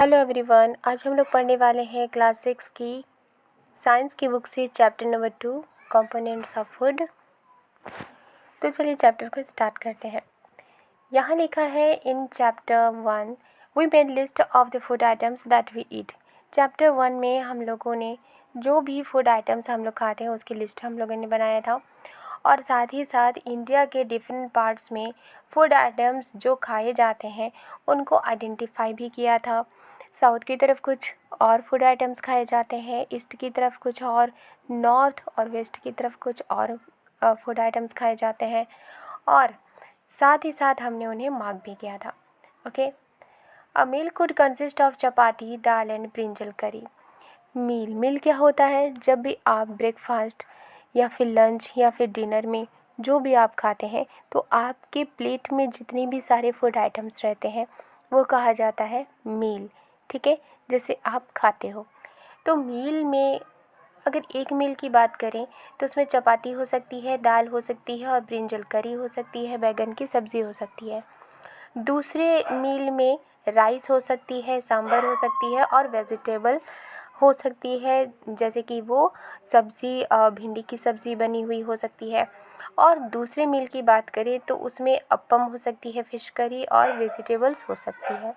Hello everyone, आज हम लोग पढ़ने वाले हैं क्लास 6 की साइंस की बुक से chapter number 2 components of food. तो चलिए चैप्टर को स्टार्ट करते हैं। यहाँ लिखा है in chapter 1 we made list of the food items that we eat. Chapter 1 में हम लोगों ने जो भी फूड आइटम्स हम लोग खाते हैं उसकी लिस्ट हम लोगों ने बनाया था, और साथ ही साथ इंडिया के डिफरेंट पार्ट्स में फूड आइटम्स जो खाए जाते हैं उनको आइडेंटिफाई भी किया था। साउथ की तरफ कुछ और फूड आइटम्स खाए जाते हैं, ईस्ट की तरफ कुछ और, नॉर्थ और वेस्ट की तरफ कुछ और फूड आइटम्स खाए जाते हैं, और साथ ही साथ हमने उन्हें मार्क भी किया था। Okay, a meal could consist of chapati, dal and brinjal curry. Meal क्या होता है? जब भी आप ब्रेकफास्ट या फिर लंच या फिर डिनर में जो भी आप खाते हैं तो आपके प्लेट में जितने भी सारे फूड आइटम्स रहते हैं वो कहा जाता है मील। ठीक है, जैसे आप खाते हो। तो मील में अगर एक मील की बात करें तो उसमें चपाती हो सकती है, दाल हो सकती है और ब्रिंजल करी हो सकती है, बैगन की सब्ज़ी हो सकती है। दूसरे मील में राइस हो सकती है, सांभर हो सकती है और वेजिटेबल हो सकती है, जैसे कि वो सब्ज़ी भिंडी की सब्ज़ी बनी हुई हो सकती है। और दूसरे मील की बात करें तो उसमें अप्पम हो सकती है, फिश करी और वेजिटेबल्स हो सकती है।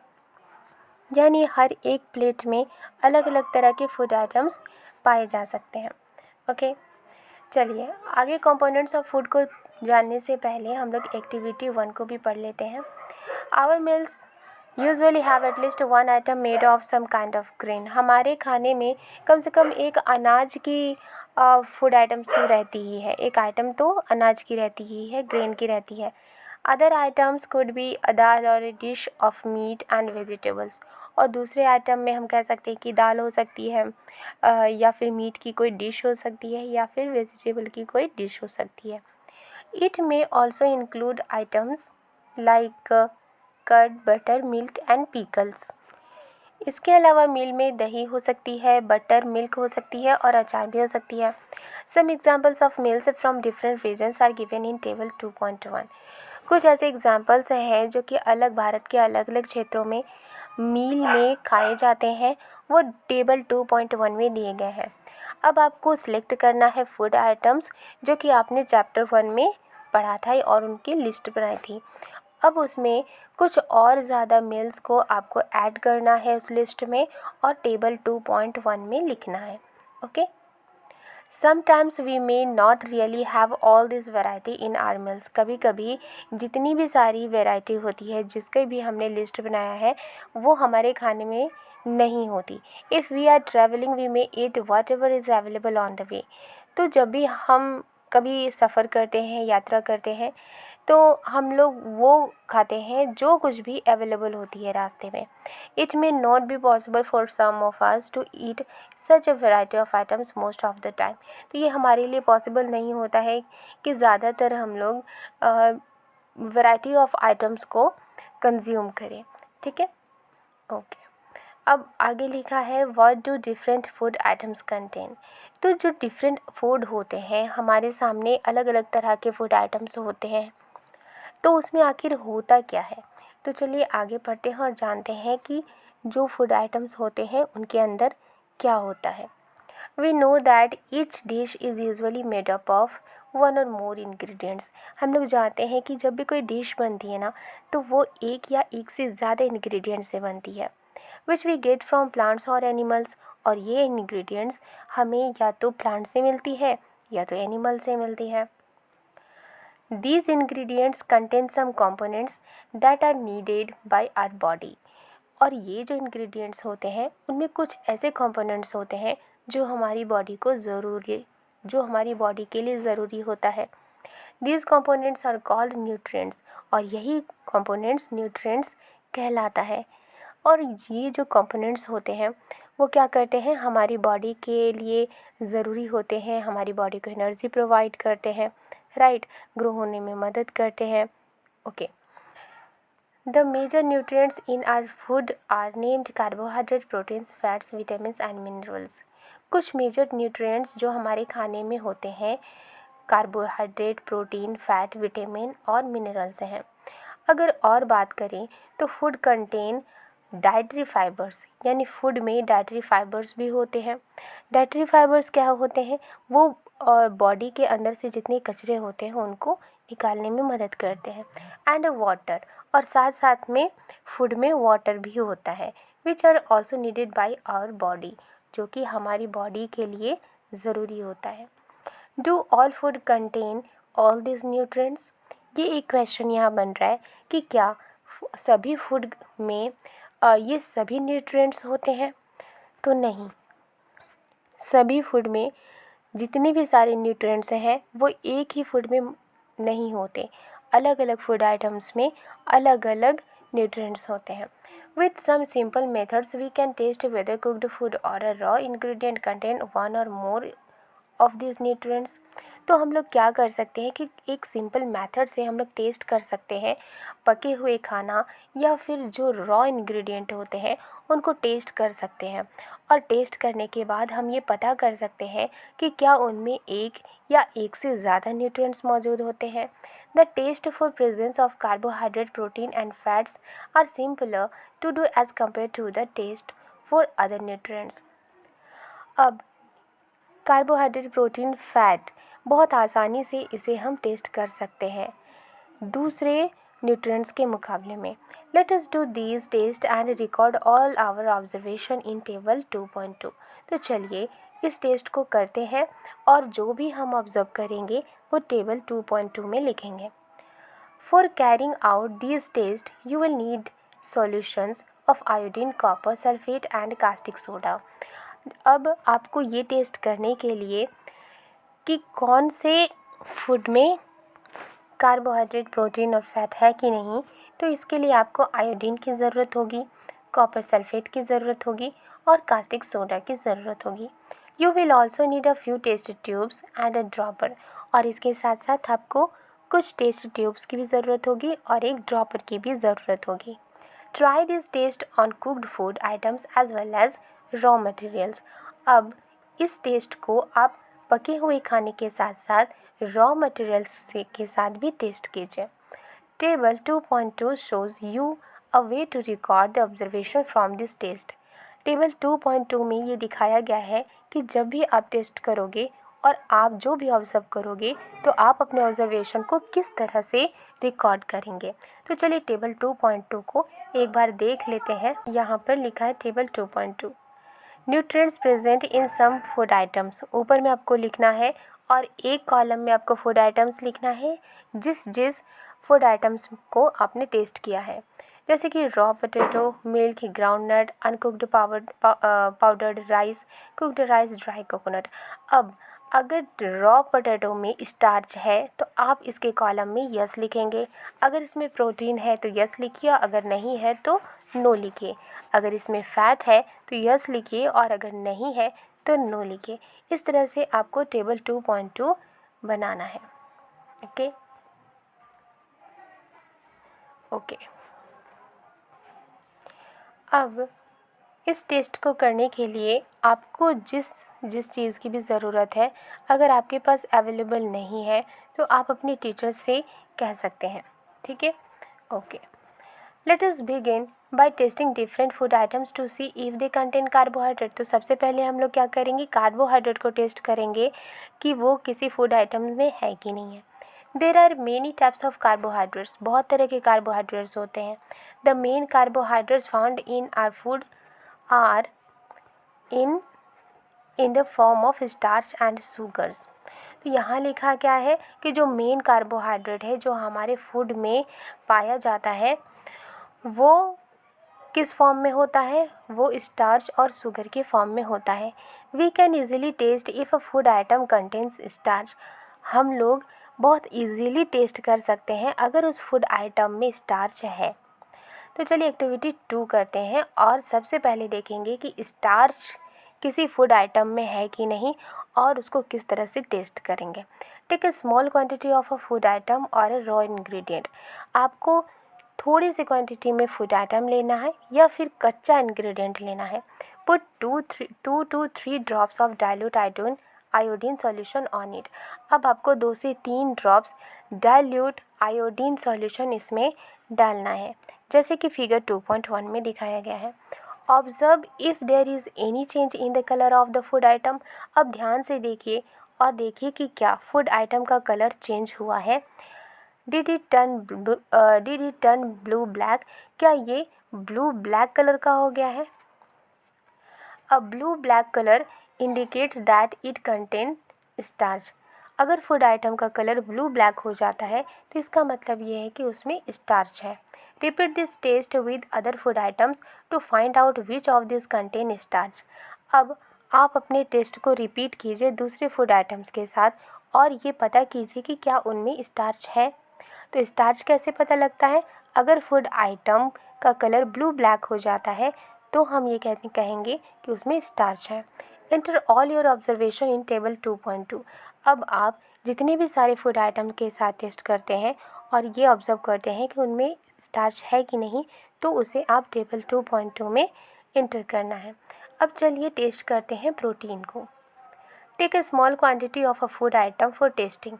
यानी हर एक प्लेट में अलग अलग तरह के फूड आइटम्स पाए जा सकते हैं। ओके, चलिए आगे कंपोनेंट्स ऑफ फूड को जानने से पहले हम लोग एक्टिविटी 1 को भी पढ़ लेते हैं। Our meals usually have at least one item made of some kind of grain. हमारे खाने में कम से कम एक अनाज की फूड आइटम्स तो रहती ही है, एक आइटम तो अनाज की रहती ही है, ग्रेन की रहती है। Other items could be a dal or a dish of meat and vegetables. और दूसरे आइटम में हम कह सकते हैं कि दाल हो सकती है, या फिर मीट की कोई डिश हो सकती है, या फिर वेजिटेबल की कोई डिश हो सकती है। It may also include items like curd, butter, milk and pickles. इसके अलावा मील में दही हो सकती है, बटर, मिल्क हो सकती है और अचार भी हो सकती है। Some examples of meals from different regions are given in table 2.1। कुछ ऐसे एग्जाम्पल्स हैं जो कि अलग भारत के अलग अलग क्षेत्रों में मील में खाए जाते हैं, वो टेबल 2.1 में दिए गए हैं। अब आपको सिलेक्ट करना है फूड आइटम्स जो कि आपने चैप्टर 1 में पढ़ा था और उनकी लिस्ट बनाई थी। अब उसमें कुछ और ज़्यादा मील्स को आपको ऐड करना है उस लिस्ट में और टेबल 2.1 में लिखना है। Okay, sometimes we may not really have all this variety in our meals. कभी कभी जितनी भी सारी वेराइटी होती है जिसके भी हमने लिस्ट बनाया है वो हमारे खाने में नहीं होती। If we are travelling we may eat whatever is available on the way. तो जब भी हम कभी सफ़र करते हैं, यात्रा करते हैं, तो हम लोग वो खाते हैं जो कुछ भी अवेलेबल होती है रास्ते में। It may not be possible for some of us to eat such a variety of items most of the time. तो ये हमारे लिए पॉसिबल नहीं होता है कि ज़्यादातर हम लोग वैरायटी ऑफ आइटम्स को कंज्यूम करें। ठीक है, ओके। अब आगे लिखा है what do different food items contain. तो जो डिफरेंट फूड होते हैं, हमारे सामने अलग अलग तरह के फूड आइटम्स होते हैं, तो उसमें आखिर होता क्या है। तो चलिए आगे पढ़ते हैं और जानते हैं कि जो फूड आइटम्स होते हैं उनके अंदर क्या होता है। We know that each dish is usually made up of one or more ingredients. हम लोग जानते हैं कि जब भी कोई डिश बनती है ना तो वो एक या एक से ज़्यादा इंग्रेडिएंट्स से बनती है, which we get from plants और एनिमल्स। और ये इंग्रेडिएंट्स हमें या तो प्लांट से मिलती है या तो एनिमल से मिलती है। These ingredients contain some components that are needed by our body। और ये जो ingredients होते हैं उनमें कुछ ऐसे components होते हैं जो हमारी बॉडी को जो हमारी बॉडी के लिए ज़रूरी होता है। These components are called nutrients। और यही components nutrients कहलाता है। और ये जो कंपोनेंट्स होते हैं वो क्या करते हैं, हमारी बॉडी के लिए ज़रूरी होते हैं, हमारी बॉडी को एनर्जी प्रोवाइड करते हैं, राइट, ग्रो होने में मदद करते हैं। Okay, the major nutrients in our food are named carbohydrate, proteins, fats, vitamins and minerals. कुछ मेजर न्यूट्रिएंट्स जो हमारे खाने में होते हैं कार्बोहाइड्रेट, प्रोटीन, फैट, विटामिन और मिनरल्स हैं। अगर और बात करें तो फूड कंटेन डाइटरी फाइबर्स, यानी फूड में डाइटरी फाइबर्स भी होते हैं। डाइटरी फाइबर्स क्या होते हैं? वो बॉडी के अंदर से जितने कचरे होते हैं उनको निकालने में मदद करते हैं। एंड वाटर, और साथ साथ में फूड में वाटर भी होता है, which are also needed by our body, जो कि हमारी बॉडी के लिए ज़रूरी होता है। Do all food contain all this nutrients? ये एक क्वेश्चन यहाँ बन रहा है कि क्या सभी फूड में ये सभी न्यूट्रिएंट्स होते हैं? तो नहीं, सभी फूड में जितने भी सारे न्यूट्रिएंट्स हैं वो एक ही फूड में नहीं होते। अलग अलग फूड आइटम्स में अलग अलग न्यूट्रिएंट्स होते हैं। With some simple methods we can test whether cooked food or a raw ingredient contain one or more of this nutrients. तो हम लोग क्या कर सकते हैं कि एक सिंपल मेथड से हम लोग टेस्ट कर सकते हैं पके हुए खाना या फिर जो रॉ इंग्रेडिएंट होते हैं उनको टेस्ट कर सकते हैं। और टेस्ट करने के बाद हम ये पता कर सकते हैं कि क्या उनमें एक या एक से ज़्यादा न्यूट्रिएंट्स मौजूद होते हैं। The test for presence of carbohydrate, protein and fats are simpler to do as compare to the test for other nutrients. अब कार्बोहाइड्रेट, प्रोटीन, फैट बहुत आसानी से इसे हम टेस्ट कर सकते हैं दूसरे न्यूट्रिएंट्स के मुकाबले में। Let us do these test and record all our observation in table 2.2। तो चलिए इस टेस्ट को करते हैं और जो भी हम ऑब्जर्व करेंगे वो टेबल 2.2 में लिखेंगे। For carrying out these test you will need solutions of iodine, copper sulphate and caustic soda. अब आपको ये टेस्ट करने के लिए कि कौन से फूड में कार्बोहाइड्रेट, प्रोटीन और फैट है कि नहीं, तो इसके लिए आपको आयोडीन की ज़रूरत होगी, कॉपर सल्फेट की ज़रूरत होगी और कास्टिक सोडा की ज़रूरत होगी। You will also need a few test tubes and a dropper, और इसके साथ साथ आपको कुछ टेस्ट ट्यूब्स की भी ज़रूरत होगी और एक ड्रॉपर की भी ज़रूरत होगी। Try this test on cooked food items as well as raw materials. अब इस टेस्ट को आप पके हुए खाने के साथ साथ रॉ मटेरियल्स के साथ भी टेस्ट कीजिए। Table 2.2 shows you a way to record the observation from this test. Table 2.2 में ये दिखाया गया है कि जब भी आप टेस्ट करोगे और आप जो भी ऑब्ज़र्व करोगे तो आप अपने ऑब्जर्वेशन को किस तरह से रिकॉर्ड करेंगे। तो चलिए टेबल 2.2 को एक बार देख लेते हैं। यहाँ पर लिखा है table 2.2, nutrients present in some food items. ऊपर में आपको लिखना है और एक कॉलम में आपको फूड आइटम्स लिखना है जिस जिस फूड आइटम्स को आपने टेस्ट किया है, जैसे कि raw potato, milk, groundnut, uncooked powdered rice, cooked rice, dry coconut. अब अगर रॉ पोटैटो में स्टार्च है तो आप इसके कॉलम में यस लिखेंगे, अगर इसमें प्रोटीन है तो यस लिखिए, अगर नहीं है तो नो लिखिए, अगर इसमें फ़ैट है तो यस लिखिए और अगर नहीं है तो नो लिखिए। इस तरह से आपको टेबल 2.2 बनाना है। ओके ओके अब इस टेस्ट को करने के लिए आपको जिस जिस चीज़ की भी ज़रूरत है, अगर आपके पास अवेलेबल नहीं है तो आप अपने टीचर से कह सकते हैं। ठीक है, okay. Let us begin by testing different food items to see if they contain carbohydrate. तो सबसे पहले हम लोग क्या करेंगे, कार्बोहाइड्रेट को टेस्ट करेंगे कि वो किसी फूड आइटम में है कि नहीं है। There are many types of carbohydrates, बहुत तरह के कार्बोहाइड्रेट्स होते हैं। The main carbohydrates found in our food are in the form of starch and sugars. तो यहाँ लिखा क्या है कि जो मेन कार्बोहाइड्रेट है जो हमारे फूड में पाया जाता है वो किस फॉर्म में होता है, वो स्टार्च और शुगर के फॉर्म में होता है। We can easily test if a food item contains starch. हम लोग बहुत ईज़िली टेस्ट कर सकते हैं अगर उस फूड आइटम में स्टार्च है। तो चलिए एक्टिविटी 2 करते हैं और सबसे पहले देखेंगे कि स्टार्च किसी फूड आइटम में है कि नहीं और उसको किस तरह से टेस्ट करेंगे। Take a small quantity of a food item or a raw ingredient. आपको थोड़ी सी क्वांटिटी में फूड आइटम लेना है या फिर कच्चा इंग्रेडिएंट लेना है। Put 2 to 3 drops of dilute iodine solution on it. अब आपको 2 से 3 ड्रॉप्स डाइल्यूट आयोडीन सॉल्यूशन इसमें डालना है। जैसे कि फिगर 2.1 में दिखाया गया है। Observe if there is any change in the colour of the food item. अब ध्यान से देखिए और देखिए कि क्या फूड आइटम का कलर चेंज हुआ है। Did it turn blue black? क्या ये ब्लू ब्लैक कलर का हो गया है? A blue black colour indicates that it contain starch. अगर फूड आइटम का कलर ब्लू ब्लैक हो जाता है तो इसका मतलब ये है कि उसमें स्टार्च है। Repeat this test with other food items to find out which of this contain starch. अब आप अपने टेस्ट को रिपीट कीजिए दूसरे फूड आइटम्स के साथ और ये पता कीजिए कि क्या उनमें स्टार्च है। तो स्टार्च कैसे पता लगता है? अगर फूड आइटम का कलर ब्लू ब्लैक हो जाता है तो हम ये कहेंगे कि उसमें स्टार्च है। Enter all your observation in table 2.2। अब आप जितने भी सारे फूड आइटम के साथ टेस्ट करते हैं और ये ऑब्जर्व करते हैं कि उनमें स्टार्च है कि नहीं, तो उसे आप टेबल 2.2 में एंटर करना है। अब चलिए टेस्ट करते हैं प्रोटीन को। Take a small quantity of a food item for testing.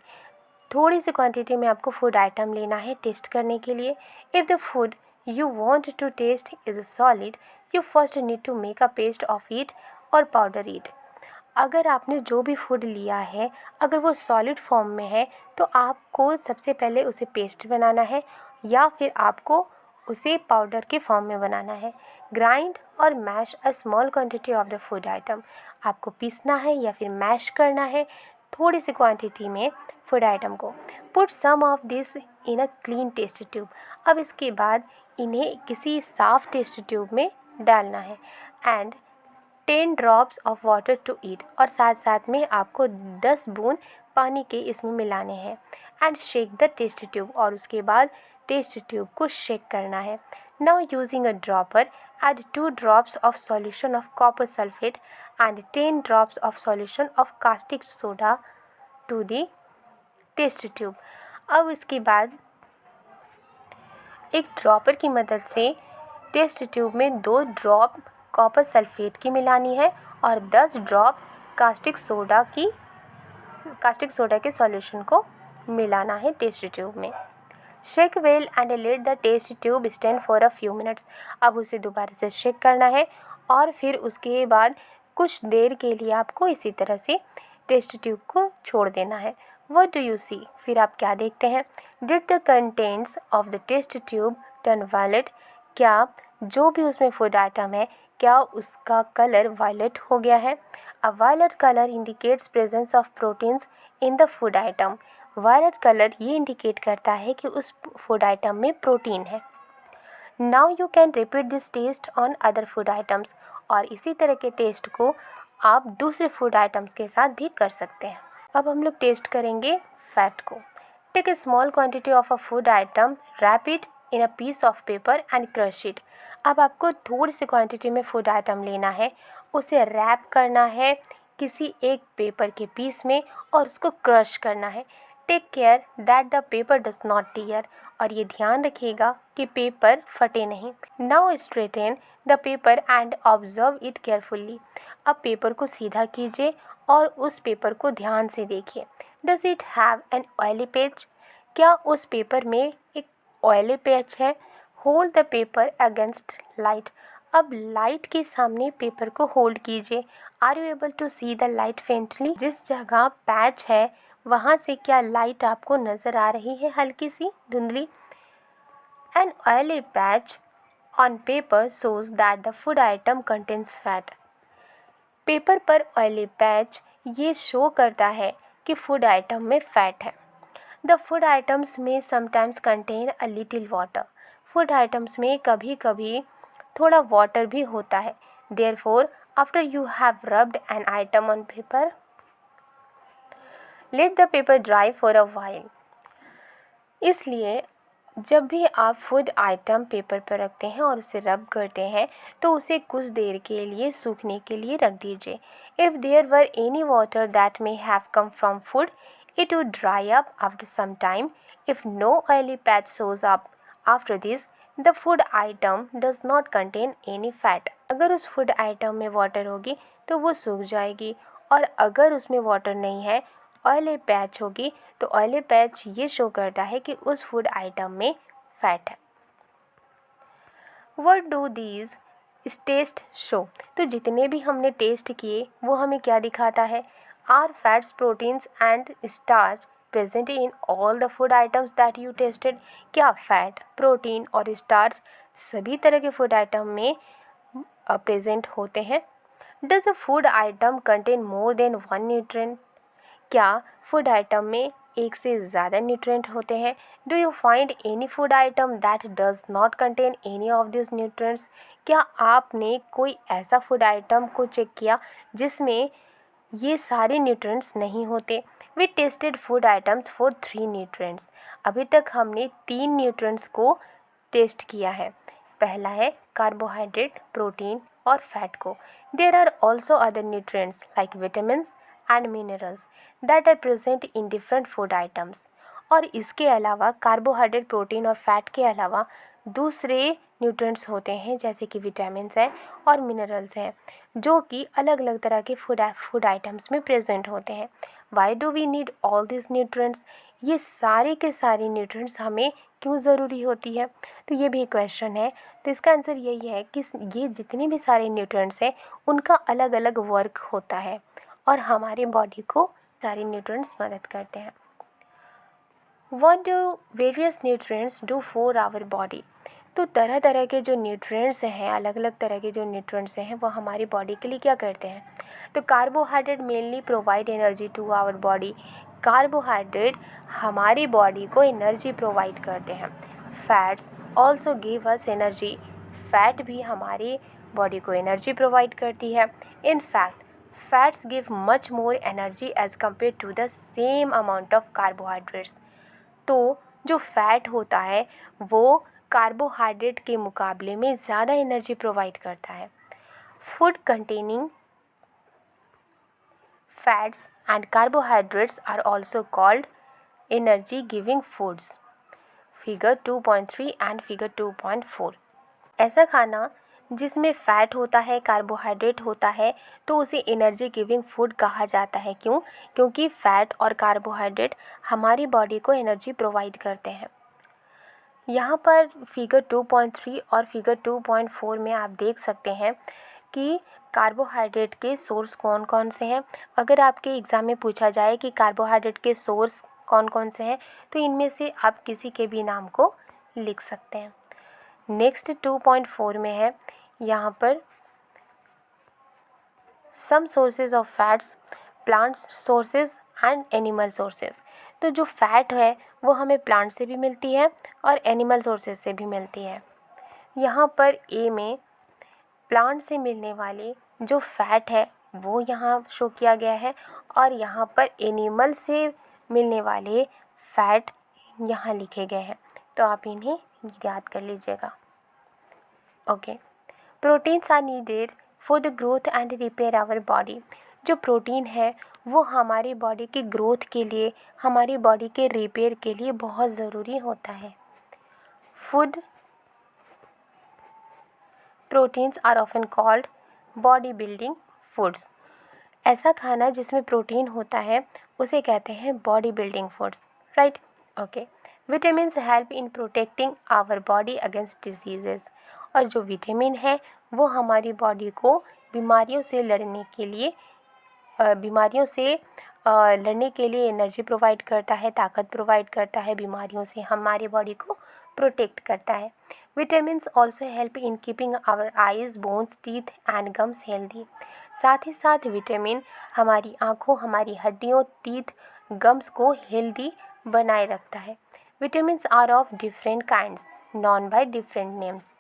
थोड़ी सी क्वांटिटी में आपको फूड आइटम लेना है टेस्ट करने के लिए। If the food you want to taste is solid, you first need to make a paste of it और powder it। अगर आपने जो भी फूड लिया है अगर वो सॉलिड फॉर्म में है तो आपको सबसे पहले उसे पेस्ट बनाना है या फिर आपको उसे पाउडर के फॉर्म में बनाना है। Grind or mash a small quantity of the food item. आपको पीसना है या फिर मैश करना है थोड़ी सी क्वांटिटी में फूड आइटम को। Put some of this in a clean test tube. अब इसके बाद इन्हें किसी साफ टेस्ट ट्यूब में डालना है। And 10 drops of water to it. और साथ साथ में आपको 10 बूंद पानी के इसमें मिलाने हैं। And shake the test tube. और उसके बाद टेस्ट ट्यूब को शेक करना है। Now using a dropper add 2 drops of solution of copper sulphate and 10 drops of solution of caustic soda to the test tube. अब इसके बाद एक ड्रॉपर की मदद से टेस्ट ट्यूब में 2 ड्रॉप कॉपर सल्फेट की मिलानी है और 10 ड्रॉप कास्टिक सोडा के सॉल्यूशन को मिलाना है टेस्ट ट्यूब में। Shake well and let the test tube stand for a few minutes. अब उसे दोबारा से शेक करना है और फिर उसके बाद कुछ देर के लिए आपको इसी तरह से टेस्ट ट्यूब को छोड़ देना है। What do you see? फिर आप क्या देखते हैं? Did the contents of the test tube turn violet? क्या जो भी उसमें फूड आइटम है क्या उसका कलर वायलेट हो गया है? A violet colour indicates presence of proteins in the food item. Violet colour ये इंडिकेट करता है कि उस फूड आइटम में प्रोटीन है। Now you can repeat this test on other food items. और इसी तरह के टेस्ट को आप दूसरे फूड आइटम्स के साथ भी कर सकते हैं। अब हम लोग टेस्ट करेंगे फैट को। Take a small quantity of a food item, wrap it in a piece of paper and crush it. अब आपको थोड़ी सी क्वांटिटी में फूड आइटम लेना है, उसे रैप करना है किसी एक पेपर के पीस में और उसको क्रश करना है। Take care that the paper does not tear. और ये ध्यान रखिएगा कि पेपर फटे नहीं। Now straighten the paper and observe it carefully. अब पेपर को सीधा कीजिए और उस पेपर को ध्यान से देखिए। Does it have an oily patch? क्या उस पेपर में एक ऑयली पैच है? Hold the paper against light. अब लाइट के सामने पेपर को होल्ड कीजिए। Are you able to see the light faintly? जिस जगह पैच है वहाँ से क्या लाइट आपको नज़र आ रही है हल्की सी धुंधली? An oily patch on paper shows that the food item contains fat. Paper पर ऑयली पैच ये शो करता है कि फूड आइटम में फैट है। The food items may sometimes contain a little water. Food items में कभी कभी थोड़ा वाटर भी होता है। Therefore after you have rubbed an item on paper, let the paper dry for a while. इसलिए जब भी आप फूड आइटम पेपर पर रखते हैं और उसे रब करते हैं तो उसे कुछ देर के लिए सूखने के लिए रख दीजिए। If there were any water that may have come from food, it would dry up after some time. If no oily patch shows up after this, the food item does not contain any fat. अगर उस food item में water होगी तो वो सूख जाएगी और अगर उसमें वाटर नहीं है, ऑयली पैच होगी, तो ऑयली पैच ये शो करता है कि उस फूड आइटम में फैट है। What do these test show? तो जितने भी हमने टेस्ट किए वो हमें क्या दिखाता है? Are fats, proteins and starch present in all the food items that you tested? क्या फैट, प्रोटीन और स्टार्च सभी तरह के फूड आइटम में प्रेजेंट होते हैं? Does a food item contain more than one nutrient? क्या फूड आइटम में एक से ज़्यादा न्यूट्रिएंट होते हैं? Do you find any food item that does not contain any of this nutrients? क्या आपने कोई ऐसा फूड आइटम को चेक किया जिसमें ये सारे न्यूट्रिएंट्स नहीं होते? We tested food items for 3 nutrients. अभी तक हमने 3 न्यूट्रिएंट्स को टेस्ट किया है। पहला है कार्बोहाइड्रेट, प्रोटीन और फैट को। There are also other nutrients like vitamins and minerals that are present in different food items. और इसके अलावा कार्बोहाइड्रेट, प्रोटीन और फैट के अलावा दूसरे न्यूट्रिएंट्स होते हैं जैसे कि विटामिन्स हैं और मिनरल्स हैं जो कि अलग अलग तरह के फूड आइटम्स में प्रेजेंट होते हैं। Why do we need all this nutrients? ये सारे के सारे न्यूट्रिएंट्स हमें क्यों ज़रूरी होती है? तो ये भी एक क्वेश्चन है। तो इसका आंसर यही है कि ये जितने भी सारे न्यूट्रिएंट्स हैं उनका अलग अलग वर्क होता है और हमारे बॉडी को सारे न्यूट्रिएंट्स मदद करते हैं। What do various nutrients do for our body? तो तरह तरह के जो न्यूट्रिएंट्स हैं, अलग अलग तरह के जो न्यूट्रिएंट्स हैं वो हमारी बॉडी के लिए क्या करते हैं? तो carbohydrate mainly provide energy to our body. Carbohydrate हमारी बॉडी को एनर्जी प्रोवाइड करते हैं। Fats also give us energy. Fat भी हमारी बॉडी को एनर्जी प्रोवाइड करती है। In fact fats give much more energy as compare to the same amount of carbohydrates. तो जो फैट होता है वो कार्बोहाइड्रेट के मुकाबले में ज़्यादा एनर्जी प्रोवाइड करता है। Food containing fats and carbohydrates are also called energy giving foods. Figure 2.3 and figure 2.4। ऐसा खाना जिसमें फ़ैट होता है, कार्बोहाइड्रेट होता है, तो उसे एनर्जी गिविंग फूड कहा जाता है। क्यों? क्योंकि फ़ैट और कार्बोहाइड्रेट हमारी बॉडी को एनर्जी प्रोवाइड करते हैं। यहाँ पर फिगर 2.3 और फिगर 2.4 में आप देख सकते हैं कि कार्बोहाइड्रेट के सोर्स कौन कौन से हैं। अगर आपके एग्ज़ाम में पूछा जाए कि कार्बोहाइड्रेट के सोर्स कौन कौन से हैं तो इनमें से आप किसी के भी नाम को लिख सकते हैं। नेक्स्ट 2.4 में है यहाँ पर some sources of fats, plant sources and animal sources. तो जो फैट है वो हमें प्लांट से भी मिलती है और एनिमल सोर्सेज से भी मिलती है। यहाँ पर ए में प्लांट से मिलने वाले जो फैट है वो यहाँ शो किया गया है और यहाँ पर एनिमल से मिलने वाले फैट यहाँ लिखे गए हैं। तो आप इन्हें याद कर लीजिएगा। Okay, proteins are needed for the growth and repair our body. जो प्रोटीन है वो हमारी बॉडी की ग्रोथ के लिए, हमारी बॉडी के रिपेयर के लिए बहुत ज़रूरी होता है। Food proteins are often called body building foods. ऐसा खाना जिसमें प्रोटीन होता है उसे कहते हैं body building foods, right? Okay, vitamins help in protecting our body against diseases. और जो विटामिन है वो हमारी बॉडी को बीमारियों से लड़ने के लिए एनर्जी प्रोवाइड करता है, ताकत प्रोवाइड करता है, बीमारियों से हमारी बॉडी को प्रोटेक्ट करता है। Vitamins also help in keeping our eyes, bones, teeth and gums healthy. साथ ही साथ विटामिन हमारी आँखों, हमारी हड्डियों, टीथ, गम्स को हेल्दी बनाए रखता है। Vitamins are of different kinds known by different names.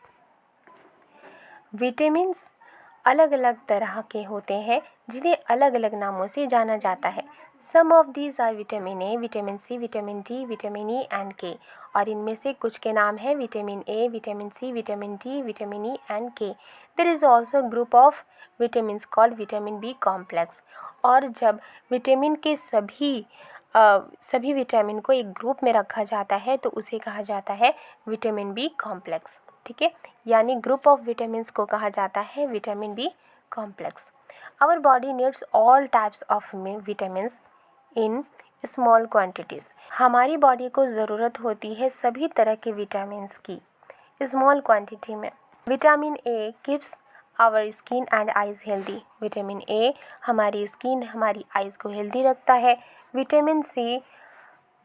Vitamins अलग अलग तरह के होते हैं जिन्हें अलग अलग नामों से जाना जाता है। Some of these are vitamin A, vitamin C, vitamin D, vitamin E and K. और इनमें से कुछ के नाम हैं vitamin A, vitamin C, vitamin D, vitamin E and K. There is also group of vitamins called vitamin B complex. और जब vitamin के सभी विटामिन को एक ग्रुप में रखा जाता है तो उसे कहा जाता है विटामिन बी कॉम्प्लेक्स। ठीक है, यानी ग्रुप ऑफ विटामिन्स को कहा जाता है vitamin B complex. Our body needs all types of vitamins in small quantities. हमारी बॉडी को ज़रूरत होती है सभी तरह के विटामिन्स की स्मॉल क्वांटिटी में। Vitamin A keeps our skin and eyes healthy. Vitamin A हमारी स्किन, हमारी आइज़ को हेल्दी रखता है। विटामिन सी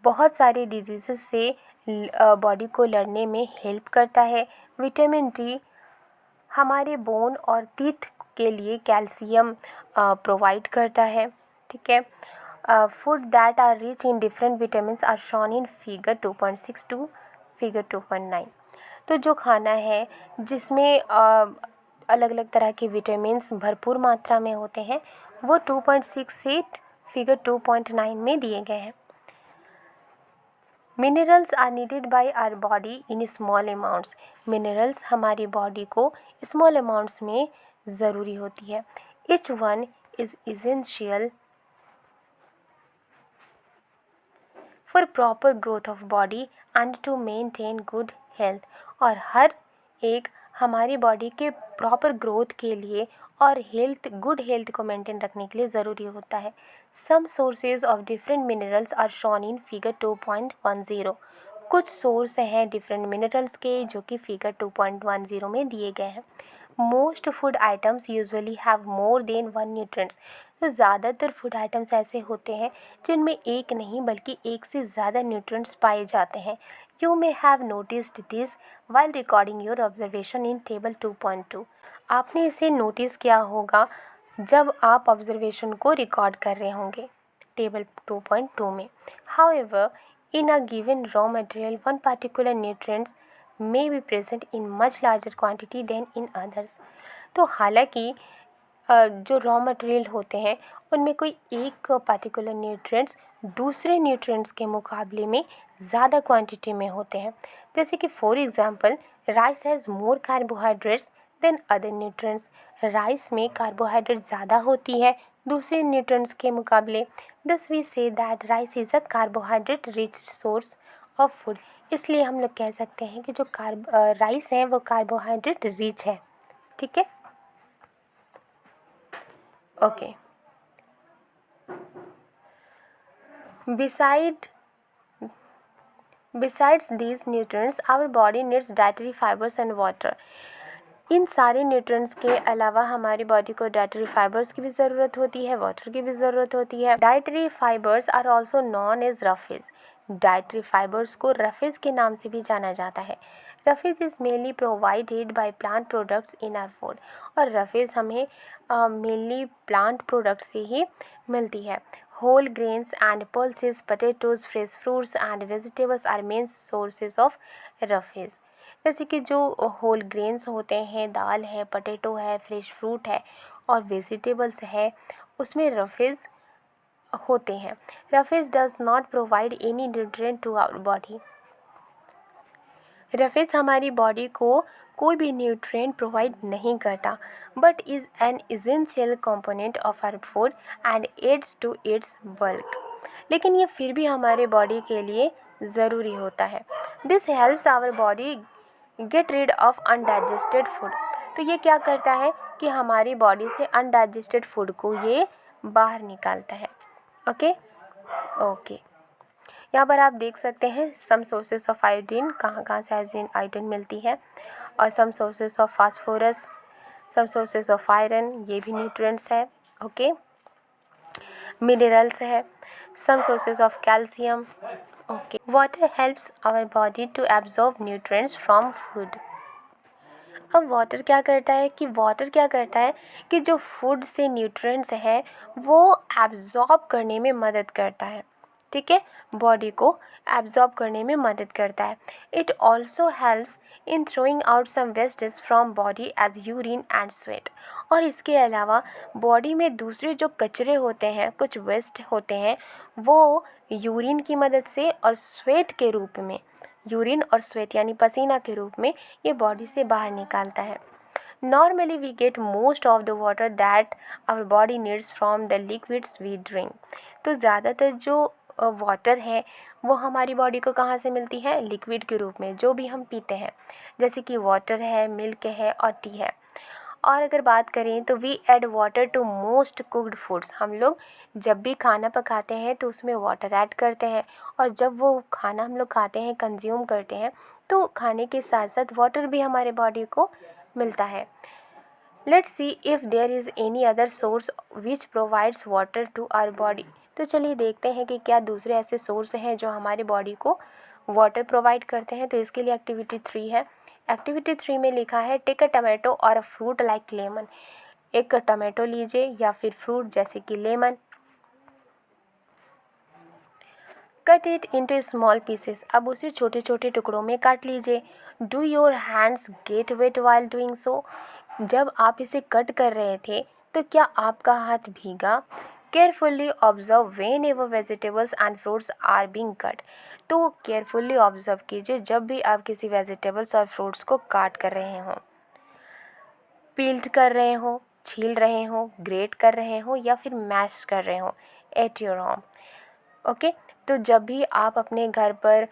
बहुत सारी डिजीज़ से बॉडी को लड़ने में हेल्प करता है। विटामिन डी हमारे बोन और टीथ के लिए कैल्शियम प्रोवाइड करता है। ठीक है। Food that are rich in different vitamins are shown in figure 2.6 to figure 2.9। तो जो खाना है जिसमें अलग अलग तरह के विटामिन्स भरपूर मात्रा में होते हैं वो 2.6 से फिगर 2.9 में दिए गए हैं। Minerals are needed by our body in small amounts. Minerals हमारी बॉडी को स्मॉल अमाउंट्स में ज़रूरी होती है। Each one is essential for proper growth of body and to maintain good health. और हर एक हमारी बॉडी के प्रॉपर ग्रोथ के लिए और गुड हेल्थ को मेंटेन रखने के लिए ज़रूरी होता है। Some sources of different minerals are shown in figure 2.10। कुछ सोर्स हैं डिफरेंट मिनरल्स के जो कि फिगर 2.10 में दिए गए हैं। Most food items usually have more than one nutrients. तो ज़्यादातर फूड आइटम्स ऐसे होते हैं जिनमें एक नहीं बल्कि एक से ज़्यादा न्यूट्रिएंट्स पाए जाते हैं। You may have noticed this while recording your observation in table 2.2। आपने इसे नोटिस किया होगा जब आप ऑब्जर्वेशन को रिकॉर्ड कर रहे होंगे टेबल 2.2 में। However, in a given raw material one particular nutrients may be present in much larger quantity than in others। तो हालांकि जो रॉ मटेरियल होते हैं उनमें कोई एक पर्टिकुलर न्यूट्रिएंट्स दूसरे न्यूट्रिएंट्स के मुकाबले में ज़्यादा क्वांटिटी में होते हैं। जैसे कि for example rice has more carbohydrates than other nutrients. Rice में कार्बोहाइड्रेट ज़्यादा होती है दूसरे न्यूट्रिएंट्स के मुकाबले। Thus we say that rice is a carbohydrate rich source of food. इसलिए हम लोग कह सकते हैं कि जो राइस है वो कार्बोहाइड्रेट रिच है। ठीक है, okay. Besides these nutrients, our body needs dietary fibers and water। इन सारे न्यूट्रिएंट्स के अलावा हमारी बॉडी को डाइटरी फाइबर्स की भी ज़रूरत होती है, वाटर की भी ज़रूरत होती है। Dietary fibres are also known as roughage. Dietary fibres को रफेज के नाम से भी जाना जाता है। Roughage is mainly provided by plant products in our food. और रफेज हमें मेनली प्लांट प्रोडक्ट से ही मिलती है। Whole grains and pulses, potatoes, fresh fruits and vegetables are main sources of roughage. जैसे कि जो होल ग्रेन्स होते हैं, दाल है, पोटैटो है, फ्रेश फ्रूट है और वेजिटेबल्स है, उसमें रफेज होते हैं। Roughage does not provide any nutrient to our body. Roughage हमारी बॉडी को कोई भी न्यूट्रिएंट प्रोवाइड नहीं करता but is an essential component of our food and adds to its bulk. लेकिन ये फिर भी हमारे बॉडी के लिए ज़रूरी होता है। This helps our body get rid of undigested food. तो ये क्या करता है कि हमारी बॉडी से अनडाइजेस्टेड फूड को ये बाहर निकालता है। ओके ओके, यहाँ पर आप देख सकते हैं सम सोर्सेस ऑफ आयोडीन, कहाँ कहाँ से आयोडीन मिलती है, और some sources of phosphorus, some sources of iron, ये भी न्यूट्रिएंट्स है। ओके, मिनरल्स है, some sources of calcium. Okay, water helps our body to absorb nutrients from food. अब वाटर क्या करता है कि जो फूड से न्यूट्रिएंट्स है वो एब्जॉर्ब करने में मदद करता है। ठीक है, बॉडी को एब्जॉर्ब करने में मदद करता है। It also helps in throwing out some wastage from body as urine and sweat. और इसके अलावा बॉडी में दूसरे जो कचरे होते हैं, कुछ वेस्ट होते हैं, वो यूरिन की मदद से और स्वेट के रूप में, यूरिन और स्वेट यानी पसीना के रूप में ये बॉडी से बाहर निकालता है। Normally we get most of the water that our body needs from the liquids we drink. तो ज़्यादातर जो वाटर है वो हमारी बॉडी को कहाँ से मिलती है? लिक्विड के रूप में, जो भी हम पीते हैं, जैसे कि वाटर है, मिल्क है और टी है। और अगर बात करें तो we add water to most cooked foods. हम लोग जब भी खाना पकाते हैं तो उसमें वाटर ऐड करते हैं, और जब वो खाना हम लोग खाते हैं, कंज्यूम करते हैं, तो खाने के साथ साथ वाटर भी हमारे बॉडी को मिलता है। Let's see if there is any other source which provides water to our body. तो चलिए देखते हैं कि क्या दूसरे ऐसे सोर्स हैं जो हमारे बॉडी को वाटर प्रोवाइड करते हैं। तो इसके लिए एक्टिविटी 3 है। एक्टिविटी 3 में लिखा है टेक अ टमाटो और अ फ्रूट लाइक लेमन। एक टमाटो लीजिए या फिर फ्रूट जैसे कि lemon, cut it into small pieces. अब उसे छोटे छोटे टुकड़ों में काट लीजिए। Do your hands get wet while doing so. जब आप इसे कट कर रहे थे तो क्या आपका हाथ भीगा? Carefully observe whenever vegetables and fruits are being cut. तो केयरफुल्ली ऑब्जर्व कीजिए जब भी आप किसी वेजिटेबल्स और फ्रूट्स को काट कर रहे हों, पील्ड कर रहे हो, छील रहे हो, ग्रेट कर रहे हो या फिर मैश कर रहे हो एट योर होम। ओके, तो जब भी आप अपने घर पर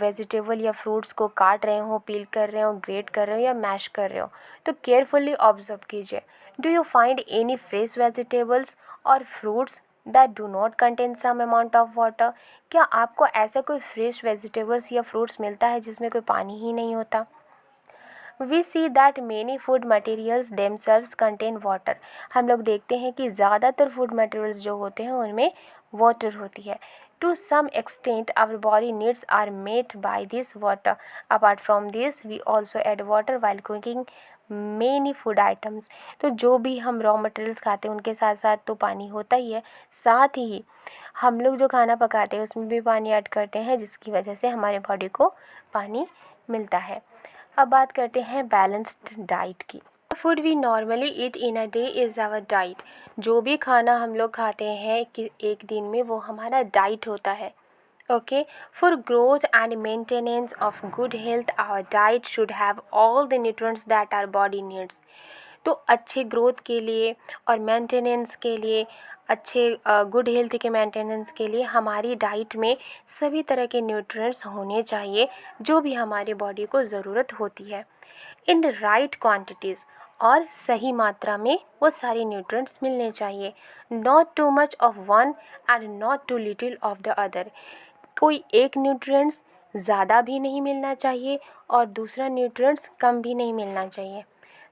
वेजिटेबल या फ्रूट्स को काट रहे हो, पील कर रहे हो, ग्रेट कर रहे हो या मैश कर रहे हो, तो केयरफुली ऑब्जर्व कीजिए। Do you find any fresh vegetables or fruits that do not contain some amount of water. क्या आपको ऐसा कोई फ्रेश वेजिटेबल्स या फ्रूट्स मिलता है जिसमें कोई पानी ही नहीं होता? We see that many food materials themselves contain water. हम लोग देखते हैं कि ज़्यादातर फूड मटेरियल्स जो होते हैं उनमें वाटर होती है। To some extent our body needs are met by this water. Apart from this we also add water while cooking many food items. तो जो भी हम रॉ मटेरियल्स खाते हैं उनके साथ साथ तो पानी होता ही है, साथ ही हम लोग जो खाना पकाते हैं उसमें भी पानी ऐड करते हैं, जिसकी वजह से हमारे बॉडी को पानी मिलता है। अब बात करते हैं बैलेंस्ड डाइट की। Food we normally eat in a day is our diet. जो भी खाना हम लोग खाते हैं कि एक दिन में, वो हमारा डाइट होता है। Okay, for growth and maintenance of good health our diet should have all the nutrients that our body needs. तो अच्छे ग्रोथ के लिए और मेंटेनेंस के लिए, अच्छे गुड हेल्थ के मेंटेनेंस के लिए हमारी डाइट में सभी तरह के न्यूट्रिएंट्स होने चाहिए जो भी हमारी बॉडी को ज़रूरत होती है, इन द राइट क्वांटिटीज़, और सही मात्रा में वो सारे न्यूट्रिएंट्स मिलने चाहिए। Not too much of one and not too little of the other. कोई एक न्यूट्रिएंट्स ज़्यादा भी नहीं मिलना चाहिए और दूसरा न्यूट्रिएंट्स कम भी नहीं मिलना चाहिए।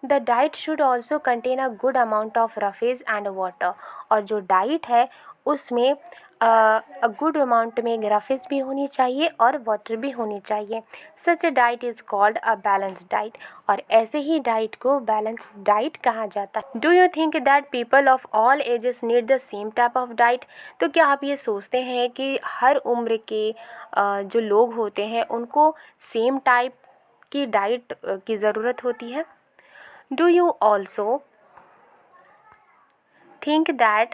The diet should also contain a good amount of roughage and water. और जो डाइट है उसमें अ गुड अमाउंट में रफेज भी होनी चाहिए और वाटर भी होनी चाहिए। Such a diet is called a balance diet. और ऐसे ही डाइट को बैलेंस डाइट कहा जाता है। Do you think that people of all ages need the same type of diet. तो क्या आप ये सोचते हैं कि हर उम्र के जो लोग होते हैं उनको सेम टाइप की डाइट की ज़रूरत होती है? Do you also think that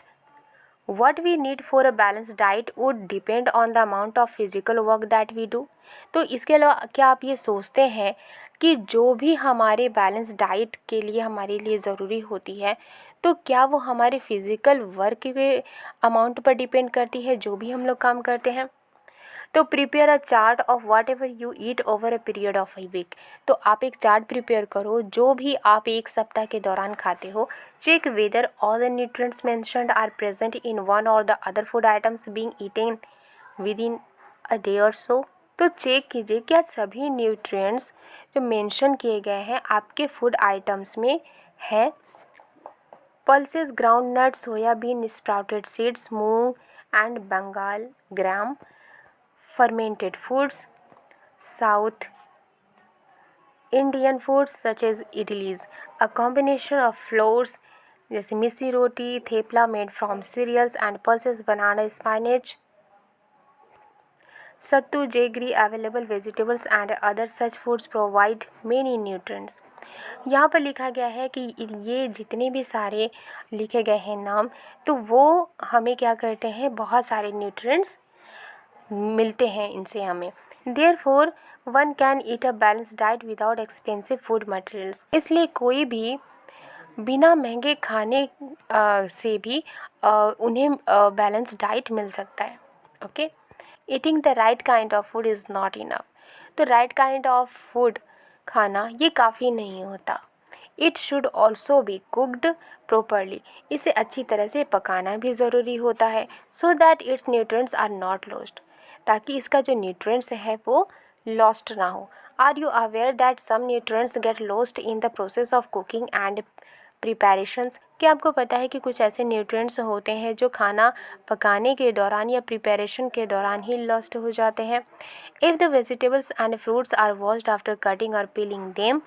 what we need for a balanced diet would depend on the amount of physical work that we do? तो इसके अलावा क्या आप ये सोचते हैं कि जो भी हमारे बैलेंस डाइट के लिए हमारे लिए ज़रूरी होती है, तो क्या वो हमारे फिज़िकल वर्क के अमाउंट पर डिपेंड करती है जो भी हम लोग काम करते हैं? तो prepare a chart of whatever you eat over a period of a week. तो आप एक चार्ट प्रिपेयर करो जो भी आप एक सप्ताह के दौरान खाते हो। Check whether all the nutrients mentioned are present in one or the other food items being eaten within a day or so. तो चेक कीजिए क्या सभी न्यूट्रिएंट्स जो मेंशन किए गए हैं आपके फूड आइटम्स में है। Pulses, ground nuts, soybean, sprouted seeds, moong and Bengal gram, fermented foods, South Indian foods such as idlis, a combination of flours जैसे missi roti, thepla made from cereals and pulses, banana, spinach, sattu, jaggery, available vegetables and other such foods provide many nutrients. यहाँ पर लिखा गया है कि ये जितने भी सारे लिखे गए हैं नाम, तो वो हमें क्या करते हैं, बहुत सारे न्यूट्रिएंट्स मिलते हैं इनसे हमें। Therefore one can eat a balance diet without expensive food materials. इसलिए कोई भी बिना महंगे खाने से भी उन्हें बैलेंस डाइट मिल सकता है। Okay, eating the right kind of food is not enough. तो राइट काइंड ऑफ फूड खाना ये काफ़ी नहीं होता। It should also be cooked properly. इसे अच्छी तरह से पकाना भी ज़रूरी होता है, so that its nutrients are not lost, ताकि इसका जो न्यूट्रिएंट्स है वो लॉस्ट ना हो। Are you aware that some nutrients get lost in the process of cooking and preparations? क्या आपको पता है कि कुछ ऐसे न्यूट्रिएंट्स होते हैं जो खाना पकाने के दौरान या प्रिपरेशन के दौरान ही लॉस्ट हो जाते हैं? If the vegetables and fruits are washed after cutting or peeling them,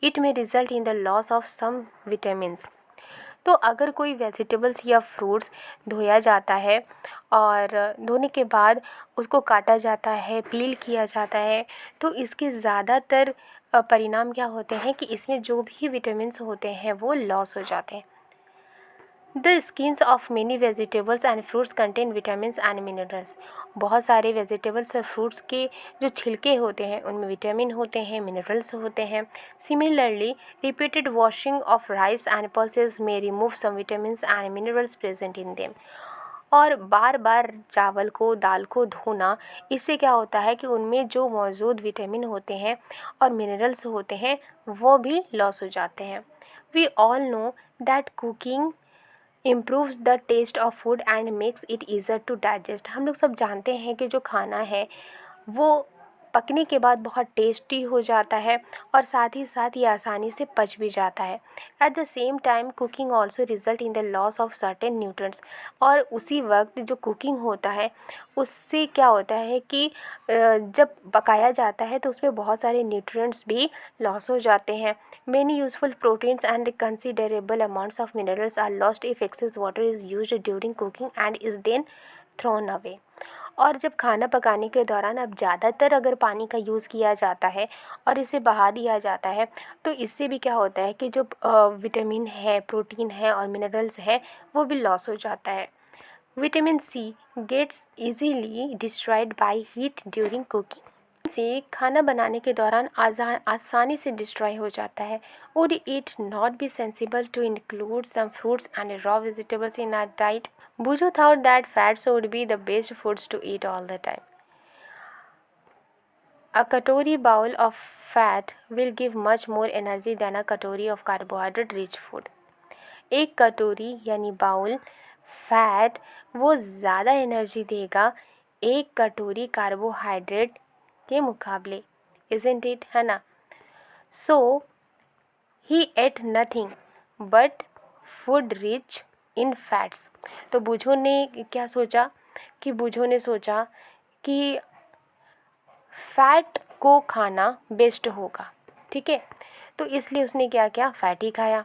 it may result in the loss of some vitamins. तो अगर कोई वेजिटेबल्स या फ्रूट्स धोया जाता है और धोने के बाद उसको काटा जाता है, पील किया जाता है, तो इसके ज़्यादातर परिणाम क्या होते हैं कि इसमें जो भी विटामिन्स होते हैं वो लॉस हो जाते हैं। The skins of many vegetables and fruits contain vitamins and minerals. बहुत सारे वेजिटेबल्स और फ्रूट्स के जो छिलके होते हैं उनमें विटामिन होते हैं, मिनरल्स होते हैं। Similarly repeated washing of rice and pulses may remove some vitamins and minerals present in them. और बार बार चावल को, दाल को धोना, इससे क्या होता है कि उनमें जो मौजूद विटामिन होते हैं और मिनरल्स होते हैं वो भी लॉस हो जाते हैं। We all know that cooking improves the taste of food and makes it easier to digest. हम लोग सब जानते हैं कि जो खाना है वो पकने के बाद बहुत टेस्टी हो जाता है और साथ ही साथ ये आसानी से पच भी जाता है। At the same time cooking also result in the loss of certain nutrients. और उसी वक्त जो कुकिंग होता है उससे क्या होता है कि जब पकाया जाता है तो उसमें बहुत सारे न्यूट्रिएंट्स भी लॉस हो जाते हैं। Many useful proteins and considerable amounts of minerals are lost if excess water is used during cooking and is then thrown away. और जब खाना पकाने के दौरान अब ज़्यादातर अगर पानी का यूज़ किया जाता है और इसे बहा दिया जाता है तो इससे भी क्या होता है कि जो विटामिन है, प्रोटीन है और मिनरल्स है वो भी लॉस हो जाता है। Vitamin C gets easily destroyed by heat during cooking. से खाना बनाने के दौरान आसानी से डिस्ट्रॉय हो जाता है। Would it not be sensible to include some fruits and raw vegetables in our diet? Bujo thought that fats would be the best foods to eat all the time. A katori bowl of fat will give much more energy than a katori of carbohydrate rich food. एक कटोरी यानी bowl fat वो ज़्यादा energy देगा एक कटोरी carbohydrate के मुकाबले। Isn't it? है ना? So he ate nothing but food rich in fats. तो बुझो ने क्या सोचा कि बुझो ने सोचा कि फ़ैट को खाना बेस्ट होगा, ठीक है, तो इसलिए उसने क्या किया, फ़ैट ही खाया।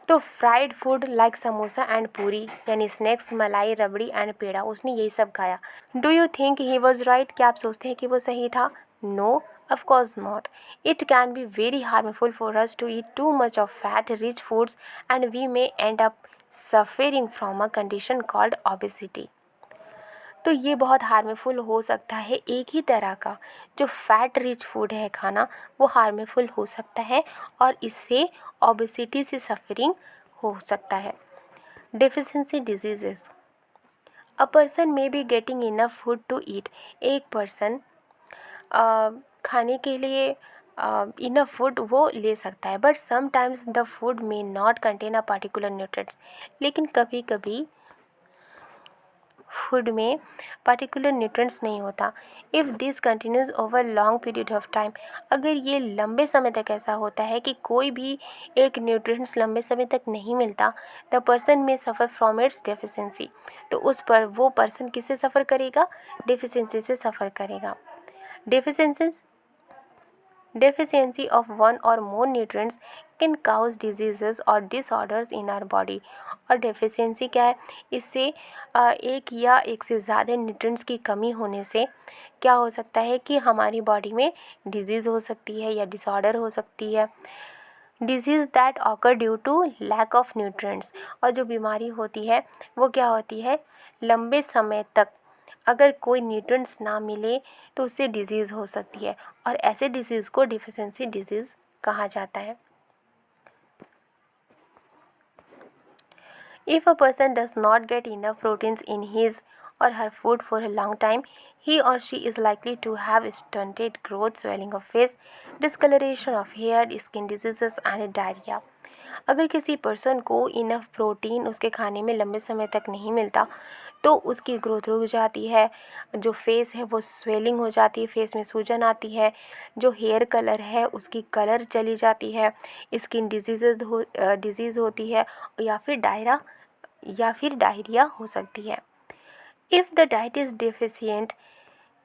तो fried food like samosa and पूरी यानी स्नैक्स, मलाई, रबड़ी एंड पेड़ा, उसने यही सब खाया। Do you think he was right? क्या आप सोचते हैं कि वो सही था? No, of course not. It can be very harmful for us to eat too much of fat-rich foods and we may end up suffering from a condition called obesity. तो ये बहुत हार्मफुल हो सकता है। एक ही तरह का जो फैट रिच फूड है खाना वो हार्मफुल हो सकता है और इससे ओबेसिटी से सफरिंग हो सकता है। Deficiency diseases. A person may be getting enough food to eat. एक पर्सन खाने के लिए इनफ फूड वो ले सकता है but sometimes the food may not contain a particular nutrients. लेकिन कभी कभी फूड में पर्टिकुलर न्यूट्रिएंट्स नहीं होता। If this continues over long period of time, अगर ये लंबे समय तक ऐसा होता है कि कोई भी एक न्यूट्रिएंट्स लंबे समय तक नहीं मिलता, द पर्सन में सफ़र फ्रॉम इट्स डेफिशिएंसी। तो उस पर वो पर्सन किससे सफ़र करेगा? डेफिशिएंसी से सफ़र करेगा। Deficiency of one or more nutrients can cause diseases or disorders in our body। और डेफिशिएंसी क्या है? इससे एक या एक से ज़्यादा न्यूट्रिएंट्स की कमी होने से क्या हो सकता है कि हमारी बॉडी में डिजीज़ हो सकती है या डिसऑर्डर हो सकती है। Disease that occur due to lack of nutrients, और जो बीमारी होती है वो क्या होती है? लंबे समय तक अगर कोई न्यूट्रिएंट्स ना मिले तो उससे डिजीज़ हो सकती है और ऐसे डिजीज़ को डिफिशिएंसी डिजीज़ कहा जाता है। If a person does not get enough proteins in his or her food for a long time, he or she is likely to have stunted growth, swelling of face, discoloration of hair, skin diseases and diarrhea। अगर किसी person को enough protein उसके खाने में लंबे समय तक नहीं मिलता तो उसकी ग्रोथ रुक जाती है, जो फेस है वो स्वेलिंग हो जाती है, फेस में सूजन आती है, जो हेयर कलर है उसकी कलर चली जाती है, स्किन डिजीज़ होती है या फिर डायरिया हो सकती है। If the diet is deficient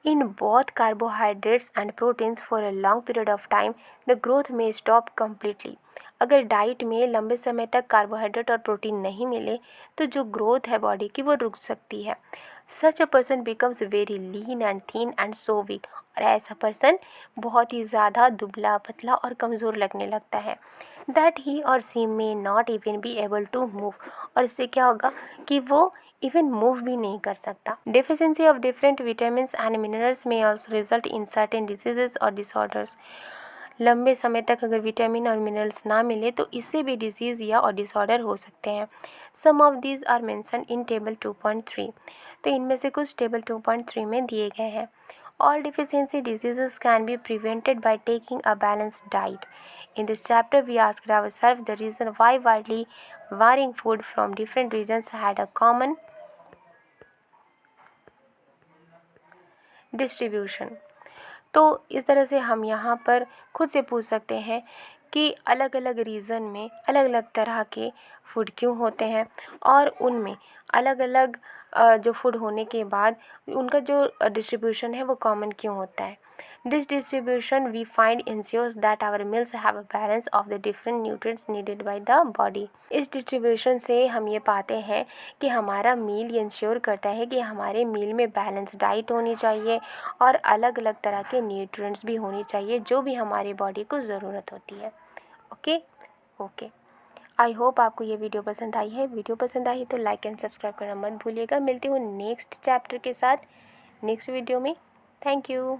in both carbohydrates and proteins for a long period of time, the growth may stop completely. अगर डाइट में लंबे समय तक कार्बोहाइड्रेट और प्रोटीन नहीं मिले तो जो ग्रोथ है बॉडी की वो रुक सकती है। Such a person becomes very lean and thin and so weak, और ऐसा पर्सन बहुत ही ज़्यादा दुबला पतला और कमज़ोर लगने लगता है। That he or she may not even be able to move, और इससे क्या होगा कि वो इवन मूव भी नहीं कर सकता। Deficiency of different vitamins and minerals may also result in certain diseases or disorders. लंबे समय तक अगर विटामिन और मिनरल्स ना मिले तो इससे भी डिजीज़ या और डिसऑर्डर हो सकते हैं। Some of these are mentioned in table 2.3, तो इनमें से कुछ टेबल 2.3 में दिए गए हैं। All deficiency diseases can be prevented by taking a balanced diet. In this chapter, we asked ourselves the reason why widely varying food from different regions had a common distribution. तो इस तरह से हम यहाँ पर खुद से पूछ सकते हैं कि अलग अलग रीज़न में अलग अलग तरह के फूड क्यों होते हैं, और उनमें अलग अलग जो फूड होने के बाद उनका जो डिस्ट्रीब्यूशन है वो कॉमन क्यों होता है। This distribution we find ensures that our meals have a balance of the different nutrients needed by the body. इस डिस्ट्रीब्यूशन से हम ये पाते हैं कि हमारा मील ये इंश्योर करता है कि हमारे मील में बैलेंस डाइट होनी चाहिए और अलग अलग तरह के न्यूट्रिएंट्स भी होनी चाहिए जो भी हमारी बॉडी को ज़रूरत होती है। ओके, आई होप आपको ये वीडियो पसंद आई है। वीडियो पसंद आई तो लाइक एंड सब्सक्राइब करना मत भूलिएगा। मिलती हूँ नेक्स्ट चैप्टर के साथ नेक्स्ट वीडियो में। Thank you.